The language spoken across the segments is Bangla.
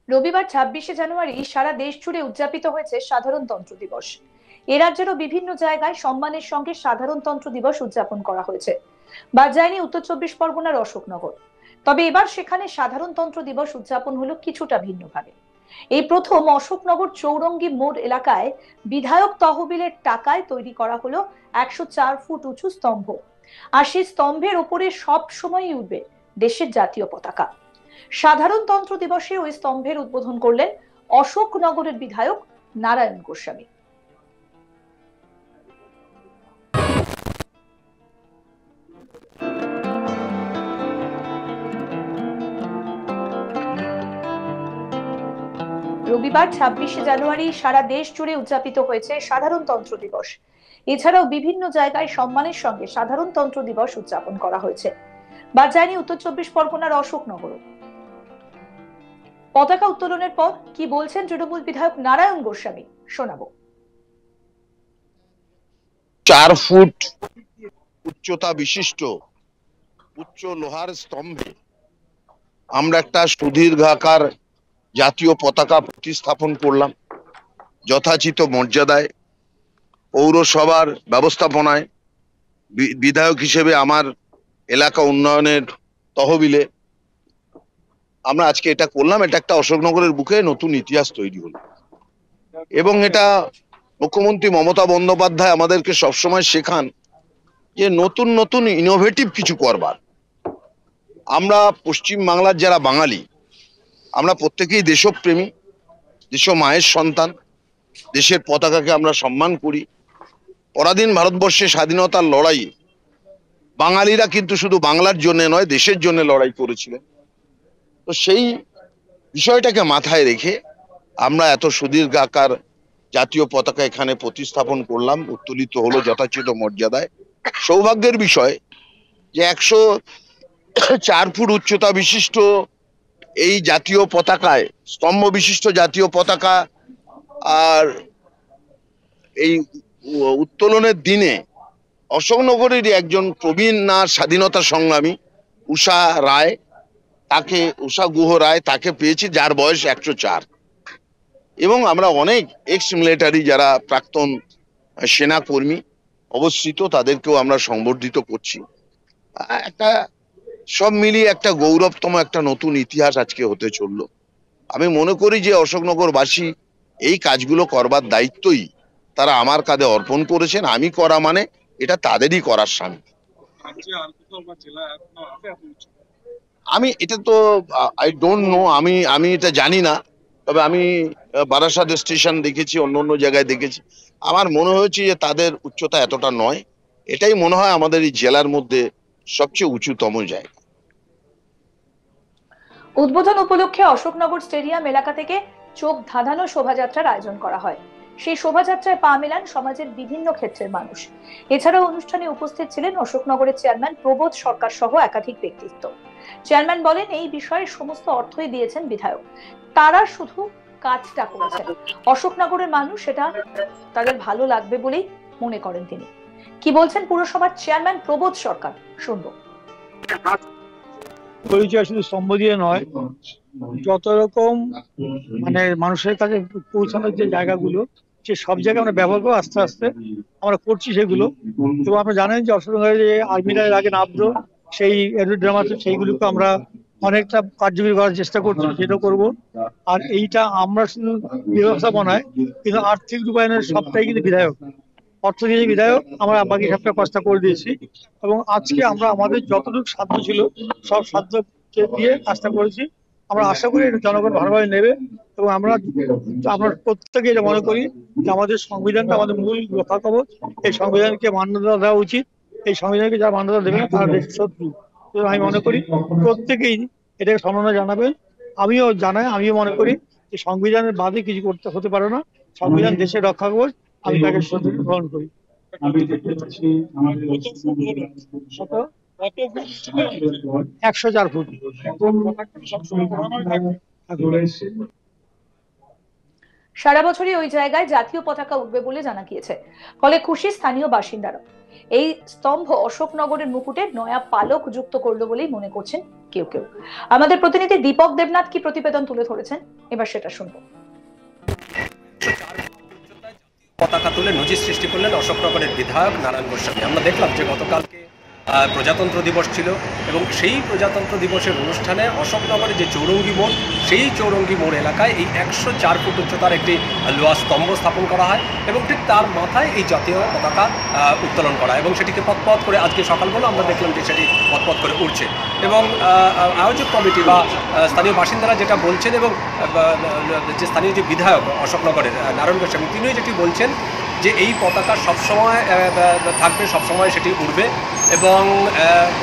রবিবার 26শে জানুয়ারি সারা দেশ জুড়ে উদযাপিত হয়েছে সাধারণতন্ত্র দিবস। এ রাজ্যেরও বিভিন্ন জায়গায় সম্মানের সঙ্গে সাধারণতন্ত্র দিবস উদযাপন করা হয়েছে। বাদ যায়নি উত্তর চব্বিশ পরগনার অশোকনগর। তবে এবার সেখানে সাধারণতন্ত্র দিবস উদযাপন হলো কিছুটা ভিন্নভাবে। এই প্রথম অশোকনগর চৌরঙ্গি মোড় এলাকায় বিধায়ক তহবিলের টাকায় তৈরি করা হলো 104 ফুট উঁচু স্তম্ভ। আর সেই স্তম্ভের ওপরে সব সময়ই উঠবে দেশের জাতীয় পতাকা। সাধারণতন্ত্র দিবসে ওই স্তম্ভের উদ্বোধন করলেন অশোকনগরের বিধায়ক নারায়ণ গোস্বামী। রবিবার 26শে জানুয়ারি সারা দেশ জুড়ে উদযাপিত হয়েছে সাধারণতন্ত্র দিবস। এছাড়াও বিভিন্ন জায়গায় সম্মানের সঙ্গে সাধারণতন্ত্র দিবস উদযাপন করা হয়েছে। বাদ যায়নি উত্তর চব্বিশ পরগনার অশোকনগরও। পতাকা উত্তোলনের পর কি বলছেন তৃণমূল বিধায়ক নারায়ণ গোস্বামী, শোনাবো। 4 ফুট উচ্চতা বিশিষ্ট উচ্চ লোহার স্তম্ভে আমরা একটা সুদীর্ঘাকার জাতীয় পতাকা প্রতিস্থাপন করলাম যথাচিত মর্যাদায়। পৌরসভার ব্যবস্থাপনায় বিধায়ক হিসেবে আমার এলাকা উন্নয়নের তহবিলে আমরা আজকে এটা করলাম। এটা একটা অশোকনগরের বুকে নতুন ইতিহাস তৈরি হলো এবং এটা মুখ্যমন্ত্রী মমতা বন্দ্যোপাধ্যায় আমাদেরকে সবসময় শেখান যে নতুন নতুন ইনোভেটিভ কিছু করবার। আমরা পশ্চিম বাংলার যারা বাঙালি, আমরা প্রত্যেকেই দেশপ্রেমী, দেশ মায়ের সন্তান, দেশের পতাকাকে আমরা সম্মান করি। পরাধীন ভারতবর্ষে স্বাধীনতার লড়াইয়ে বাঙালিরা কিন্তু শুধু বাংলার জন্য নয়, দেশের জন্য লড়াই করেছিলেন। তো সেই বিষয়টাকে মাথায় রেখে আমরা এত সুদীর্ঘ আকার জাতীয় পতাকা এখানে প্রতিস্থাপন করলাম, উত্তোলিত হলো যথাচিত মর্যাদায়। সৌভাগ্যের বিষয় যে 104 ফুট উচ্চতা বিশিষ্ট এই জাতীয় পতাকায়, স্তম্ভ বিশিষ্ট জাতীয় পতাকা আর এই উত্তোলনের দিনে অশোকনগরেরই একজন প্রবীণ স্বাধীনতা সংগ্রামী উষা গুহ রায় তাকে পেয়েছি, যার বয়স 104। এবং আমরা অনেক এক্স মিলিটারি যারা প্রাক্তন সেনা কর্মী অবস্থিত, তাদেরকেও আমরা সংবর্ধিত করছি। একটা সব মিলিয়ে একটা গৌরবতম একটা নতুন ইতিহাস আজকে হতে চললো। আমি মনে করি যে অশোকনগরবাসী এই কাজগুলো করবার দায়িত্বই তারা আমার কাঁধে অর্পণ করেছেন। আমি করা মানে এটা তাদেরই করার সামিল। আমি এটা তো আই ডোন্ট নো, আমি এটা জানি না। তবে আমি বারাসাত স্টেশন দেখেছি, অন্য জায়গায় দেখেছি। আমার মনে হয়েছে যে তাদের উচ্চতা এতটা নয়। এটাই মনে হয় আমাদের এই জেলার মধ্যে সবচেয়ে উঁচুতম জায়গা। উদ্বোধন উপলক্ষে অশোকনগর স্টেডিয়াম এলাকা থেকে চোখ ধাঁধানো শোভাযাত্রার আয়োজন করা হয়। সেই শোভাযাত্রায় পা মেলান সমাজের বিভিন্ন ক্ষেত্রের মানুষ। এছাড়াও অনুষ্ঠানে উপস্থিত ছিলেন অশোকনগরের চেয়ারম্যান প্রবোধ সরকার সহ একাধিক ব্যক্তিত্ব। চেয়ারম্যান বলেন, এই বিষয়ে সমস্ত অর্থই দিয়েছেন বিধায়ক, তারা শুধু কাজটা করেছেন। অশোকনগরের মানুষ সেটা তাদের ভালো লাগবে বলেই মনে করেন তিনি। কি বলছেন পুরসভার চেয়ারম্যান প্রবোধ সরকার, শুনবো। পরিচয় শুধু স্তম্ভ দিয়ে নয়, যত রকম মানুষের কাছে পৌঁছানোর যে জায়গাগুলো, সে সব জায়গায় আমরা ব্যবহার করবো। আস্তে আস্তে আমরা করছি সেগুলো। এবং আপনারা জানেন যে অশোকনগরে যে আর্মিরা এর আগে নামতো, সেই এরোড্রাম আছে, সেইগুলোকে আমরা অনেকটা কার্যকরী করার চেষ্টা করছি, সেটাও করবো। আর এইটা আমরা শুধু ব্যবস্থাপনায়, কিন্তু আর্থিক রূপায়ণের সবটাই কিন্তু বিধায়ক, অর্থ দিয়ে বিধায়ক, আমরা বাকি সবটা কষ্ট করে দিয়েছি। এবং আজকে আমরা আমাদের যতটুকু সাধ্য ছিল সব সাধ্য দিয়ে কাজটা করেছি। আমরা আশা করি এটা জনগণ ভালোভাবে নেবে। এবং আমরা প্রত্যেকে এটা মনে করি যে আমাদের সংবিধানটা আমাদের মূল রক্ষা কবচ। এই সংবিধানকে মান্যতা দেওয়া উচিত। এই সংবিধানকে যারা মান্যতা দেবে না তারা দেশের শত্রু। আমি মনে করি প্রত্যেকেই এটাকে সম্মাননা জানাবেন। আমিও মনে করি যে সংবিধানের বাদে কিছু করতে হতে পারে না। সংবিধান দেশের রক্ষা কবচ, আমি তাকে গ্রহণ করি। 104 ফুট। সারা বছরই ওই জায়গায় জাতীয় পতাকা উঠবে বলে জানা গিয়েছে, ফলে খুশি স্থানীয় বাসিন্দারা। এই স্তম্ভ অশোকনগরের মুকুটে নয়া পালক যুক্ত করলো বলেই মনে করছেন কেউ কেউ। আমাদের প্রতিনিধি দীপক দেবনাথ কি প্রতিবেদন তুলে ধরেছেন, এবার সেটা শুনবো। পতাকা তুলে নজির সৃষ্টি করলেন অশোকনগরের বিধায়ক নারায়ণ গোস্বামী। আমরা দেখলাম যে গতকালকে প্রজাতন্ত্র দিবস ছিল এবং সেই প্রজাতন্ত্র দিবসের অনুষ্ঠানে অশোকনগরের যে চৌরঙ্গি মোড়, সেই চৌরঙ্গি মোড় এলাকায় এই 104 ফুট উচ্চতার একটি লোহা স্তম্ভ স্থাপন করা হয় এবং ঠিক তার মাথায় এই জাতীয় পতাকা উত্তোলন করা, এবং সেটিকে পথ করে আজকে সকালবেলা আমরা দেখলাম যে সেটি পথ করে উঠছে। এবং আয়োজক কমিটি বা স্থানীয় বাসিন্দারা যেটা বলছেন, এবং যে স্থানীয় যে বিধায়ক অশোকনগরের নারায়ণ গোস্বামী, তিনিও যেটি বলছেন যে এই পতাকা সবসময় থাকবে, সবসময় সেটি উঠবে। এবং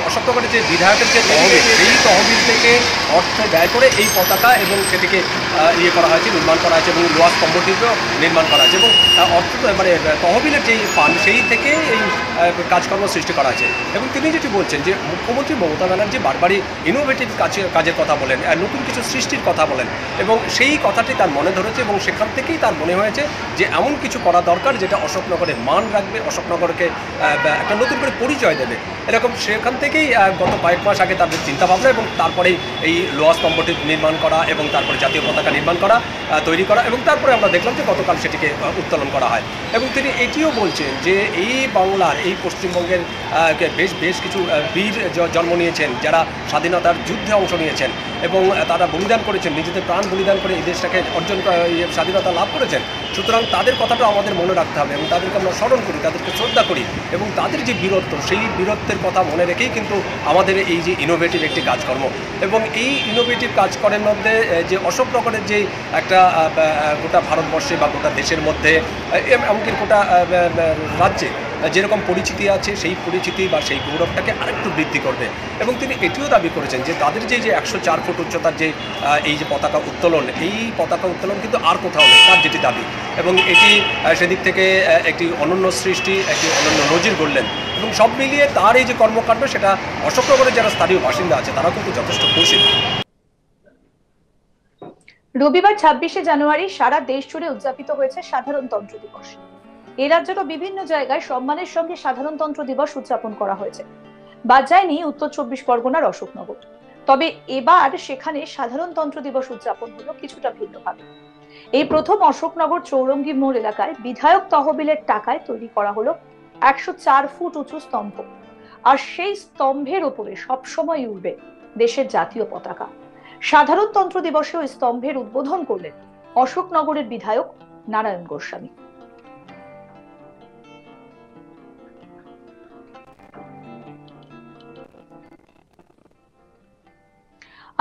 অশোকনগরের যে বিধায়কের যে তহবিল, সেই তহবিল থেকে অর্থ ব্যয় করে এই পতাকা এবং সেটিকে করা হয়েছে, নির্মাণ করা হয়েছে, এবং লোহা স্তম্ভটিকেও নির্মাণ করা হয়েছে, এবং অর্থ মানে তহবিলের যেই ফান্ড সেই থেকে এই কাজকর্ম সৃষ্টি করা হয়েছে। এবং তিনি যেটি বলছেন যে মুখ্যমন্ত্রী মমতা ব্যানার্জি বারবারই ইনোভেটিভ কাজের কথা বলেন, নতুন কিছু সৃষ্টির কথা বলেন, এবং সেই কথাটি তার মনে ধরেছে এবং সেখান থেকেই তার মনে হয়েছে যে এমন কিছু করা দরকার যেটা অশোকনগরের মান রাখবে, অশোকনগরকে একটা নতুন করে পরিচয় দেবে। এরকম সেখান থেকেই গত কয়েক মাস আগে তাদের চিন্তাভাবনা, এবং তারপরেই এই লোহা স্তম্ভটি নির্মাণ করা, এবং তারপরে জাতীয় পতাকা নির্মাণ করা, তৈরি করা, এবং তারপরে আমরা দেখলাম যে গতকাল সেটিকে উত্তোলন করা হয়। এবং তিনি এটিও বলছেন যে এই বাংলার, এই পশ্চিমবঙ্গের বেশ কিছু বীর জন্ম নিয়েছেন, যারা স্বাধীনতার যুদ্ধে অংশ নিয়েছেন এবং তারা বলিদান করেছেন, নিজেদের প্রাণ বলিদান করে এই দেশটাকে স্বাধীনতা লাভ করেছেন। সুতরাং তাদের কথাটা আমাদের মনে রাখতে হবে এবং তাদেরকে আমরা স্মরণ করি, তাদেরকে শ্রদ্ধা করি, এবং তাদের যে বীরত্ব, সেই বীরত্বের কথা মনে রেখেই কিন্তু আমাদের এই যে ইনোভেটিভ একটি কাজকর্ম, এবং এই ইনোভেটিভ কাজকর্মের মধ্যে যে অশোকনগরের যে একটা গোটা ভারতবর্ষে বা গোটা দেশের মধ্যে, এমনকি গোটা রাজ্যে যেরকম পরিচিতি আছে, সেই পরিচিতি বা সেই গৌরবটাকে আরেকটু বৃদ্ধি করবে। এবং তিনি এটিও দাবি করেছেন যে তাদের যে 104 ফুট উচ্চতার যে এই যে পতাকা উত্তোলন, এই পতাকা উত্তোলন কিন্তু আর কোথাও নেই, তার যেটি দাবি, এবং এটি সেদিক থেকে একটি অনন্য সৃষ্টি, একটি অনন্য নজির গড়লেন। এবং সব মিলিয়ে তার এই যে কর্মকাণ্ড, সেটা অশোকনগরের যারা স্থানীয় বাসিন্দা আছে তারাও কিন্তু যথেষ্ট খুশি। রবিবার 26শে জানুয়ারি সারা দেশ জুড়ে উদযাপিত হয়েছে সাধারণতন্ত্র দিবস। এ রাজ্যেরও বিভিন্ন জায়গায় সম্মানের সঙ্গে সাধারণতন্ত্র দিবস উদযাপন করা হয়েছে। বাদ যায়নি উত্তর 24 পরগনার অশোকনগর। তবে এবার সেখানে সাধারণতন্ত্র দিবস উদযাপন হলো কিছুটা ভিন্নভাবে। এই প্রথম অশোকনগর চৌরঙ্গি মোড় এলাকায় বিধায়ক তহবিলের টাকায় তৈরি করা হলো 104 ফুট উঁচু স্তম্ভ, আর সেই স্তম্ভের উপরে সবসময় উঠবে দেশের জাতীয় পতাকা। সাধারণতন্ত্র দিবসে ওই স্তম্ভের উদ্বোধন করলেন অশোকনগরের বিধায়ক নারায়ণ গোস্বামী।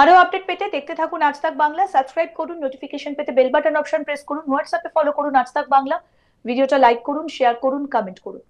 আরো আপডেট পেতে দেখতে থাকুন আজ তাক বাংলা। সাবস্ক্রাইব করুন, নোটিফিকেশন পেতে বেল বাটন অপশন প্রেস করুন, হোয়াটসঅ্যাপে ফলো করুন আজ তাক বাংলা। ভিডিওটা লাইক করুন, শেয়ার করুন, কমেন্ট করুন।